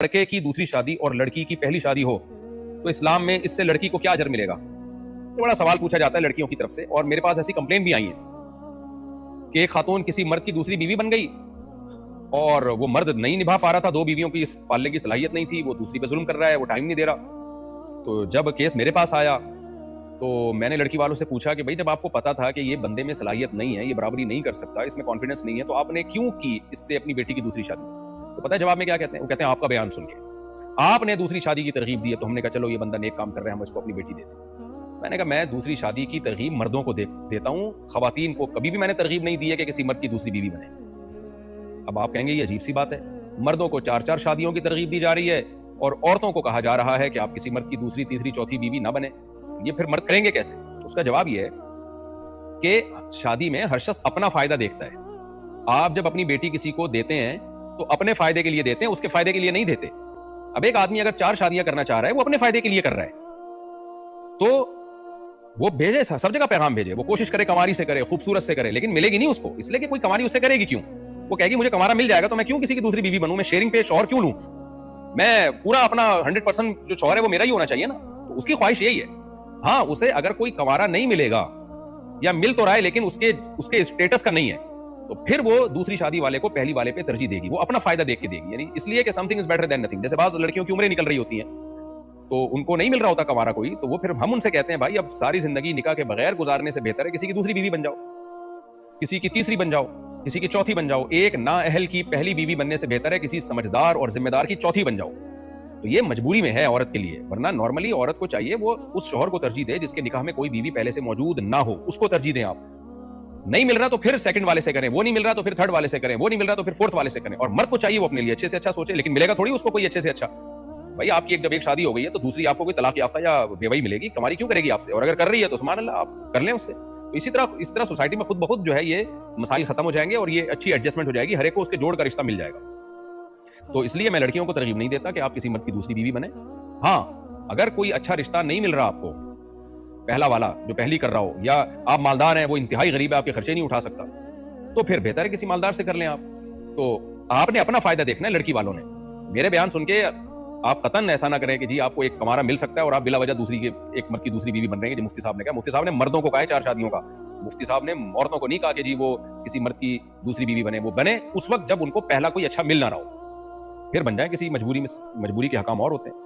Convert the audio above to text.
لڑکے کی دوسری شادی اور لڑکی کی پہلی شادی ہو تو اسلام میں اس سے لڑکی کو کیا اجر ملے گا؟ یہ بڑا سوال پوچھا جاتا ہے لڑکیوں کی طرف سے، اور میرے پاس ایسی کمپلین بھی آئی ہیں کہ ایک خاتون کسی مرد کی دوسری بیوی بن گئی اور وہ مرد نہیں نبھا پا رہا تھا، 2 بیویوں کی پالنے کی صلاحیت نہیں تھی، وہ دوسری پہ ظلم کر رہا ہے، وہ ٹائم نہیں دے رہا۔ تو جب کیس میرے پاس آیا تو میں نے لڑکی والوں سے پوچھا کہ بھائی جب آپ کو پتا تھا کہ یہ بندے میں صلاحیت نہیں ہے، یہ برابری نہیں کر سکتا، اس میں کانفیڈنس نہیں ہے، تو آپ نے کیوں کی اس سے اپنی بیٹی کی دوسری شادی؟ تو پتہ ہے جواب میں کیا کہتے ہیں؟ وہ کہتے ہیں آپ کا بیان سن کے آپ نے دوسری شادی کی ترغیب دی ہے تو ہم نے کہا چلو یہ بندہ نیک کام کر رہا ہے، ہم اس کو اپنی بیٹی دیتے ہیں۔ میں نے کہا میں دوسری شادی کی ترغیب مردوں کو دیتا ہوں، خواتین کو کبھی بھی میں نے ترغیب نہیں دی ہے کہ کسی مرد کی دوسری بیوی بنے۔ اب آپ کہیں گے یہ عجیب سی بات ہے، مردوں کو 4 شادیوں کی ترغیب دی جا رہی ہے اور عورتوں کو کہا جا رہا ہے کہ آپ کسی مرد کی دوسری، تیسری، چوتھی بیوی نہ بنے، یہ پھر مرد کریں گے کیسے؟ اس کا جواب یہ ہے کہ شادی میں ہر شخص اپنا فائدہ دیکھتا ہے۔ آپ جب اپنی بیٹی کسی کو دیتے ہیں تو اپنے فائدے کے لیے دیتے ہیں، اس کے فائدے کے لیے نہیں دیتے۔ اب ایک آدمی اگر 4 شادیاں کرنا چاہ رہا ہے، وہ اپنے فائدے کے لیے کر رہا ہے، تو وہ بھیجے، سب جگہ پیغام بھیجے، وہ کوشش کرے کنواری سے کرے، خوبصورت سے کرے، لیکن ملے گی نہیں اس کو، اس لیے کہ کوئی کنواری اس سے کرے گی کیوں؟ وہ کہے گی مجھے کنوارا مل جائے گا تو میں کیوں کسی کی دوسری بیوی بنوں، میں شیئرنگ پہ شوہر کیوں لوں، میں پورا اپنا 100% جو شوہر ہے وہ میرا ہی ہونا چاہیے نا۔ تو اس کی خواہش یہی ہے۔ ہاں اسے اگر کوئی کنوارا نہیں ملے گا یا مل تو رہا ہے لیکن اس کے اسٹیٹس کا نہیں ہے، تو پھر وہ دوسری شادی والے کو پہلی والے پہ ترجیح دے گی، وہ اپنا فائدہ دیکھ کے دے گی، یعنی اس لیے کہ some thing is better than nothing. جیسے بعض لڑکیوں کی عمریں نکل رہی ہوتی ہیں تو ان کو نہیں مل رہا ہوتا کنوارا کوئی، تو وہ پھر ہم ان سے کہتے ہیں بھائی اب ساری زندگی نکاح کے بغیر گزارنے سے بہتر ہے کسی کی دوسری بیوی بن جاؤ، کسی کی تیسری بن جاؤ، کسی کی چوتھی بن جاؤ۔ ایک نااہل کی پہلی بیوی بننے سے بہتر ہے کسی سمجھدار اور ذمہ دار کی چوتھی بن جاؤ۔ تو یہ مجبوری میں ہے عورت کے لیے، ورنہ نارملی عورت کو چاہیے وہ اس شوہر کو ترجیح دے جس کے نکاح میں کوئی بیوی پہلے سے موجود نہ ہو، اس کو ترجیح دیں۔ آپ نہیں مل رہا تو پھر سیکنڈ والے سے کریں، وہ نہیں مل رہا تو پھر تھرڈ والے سے کریں، وہ نہیں مل رہا تو پھر فورتھ والے سے کریں۔ اور مرد کو چاہیے وہ اپنے لیے اچھے سے اچھا سوچے، لیکن ملے گا تھوڑی اس کو کوئی اچھے سے اچھا۔ بھائی آپ کی جب ایک شادی ہو گئی ہے تو دوسری آپ کو کوئی طلاق یافتہ یا بیوی ملے گی، کماری کیوں کرے گی آپ سے؟ اور اگر کر رہی ہے تو سبحان اللہ آپ کر لیں اس سے۔ تو اس طرح سوسائٹی میں خود بخود جو ہے یہ مسائل ختم ہو جائیں گے اور یہ اچھی ایڈجسٹمنٹ ہو جائے گی، ہر ایک کو اس کے جوڑ کا رشتہ مل جائے گا۔ تو اس لیے میں لڑکیوں کو ترغیب نہیں دیتا کہ آپ کسی مرد کی دوسری بیوی بنیں۔ ہاں اگر کوئی اچھا رشتہ نہیں مل رہا آپ کو، پہلا والا جو پہلی کر رہا ہو، یا آپ مالدار ہیں وہ انتہائی غریب ہے آپ کے خرچے نہیں اٹھا سکتا، تو پھر بہتر ہے کسی مالدار سے کر لیں آپ۔ تو آپ نے اپنا فائدہ دیکھنا ہے، لڑکی والوں نے میرے بیان سن کے آپ قطعاً ایسا نہ کریں کہ جی آپ کو ایک کنوارا مل سکتا ہے اور آپ بلا وجہ ایک مرد کی دوسری بیوی بن رہے ہیں۔ جو مفتی صاحب نے کہا، مفتی صاحب نے مردوں کو کہا ہے 4 شادیوں کا، مفتی صاحب نے عورتوں کو نہیں کہا کہ جی وہ کسی مرد کی دوسری بیوی بنے۔ وہ بنے اس وقت جب ان کو پہلا کوئی اچھا مل نہ رہا ہو، پھر بن جائیں کسی مجبوری کے حکام اور ہوتے ہیں۔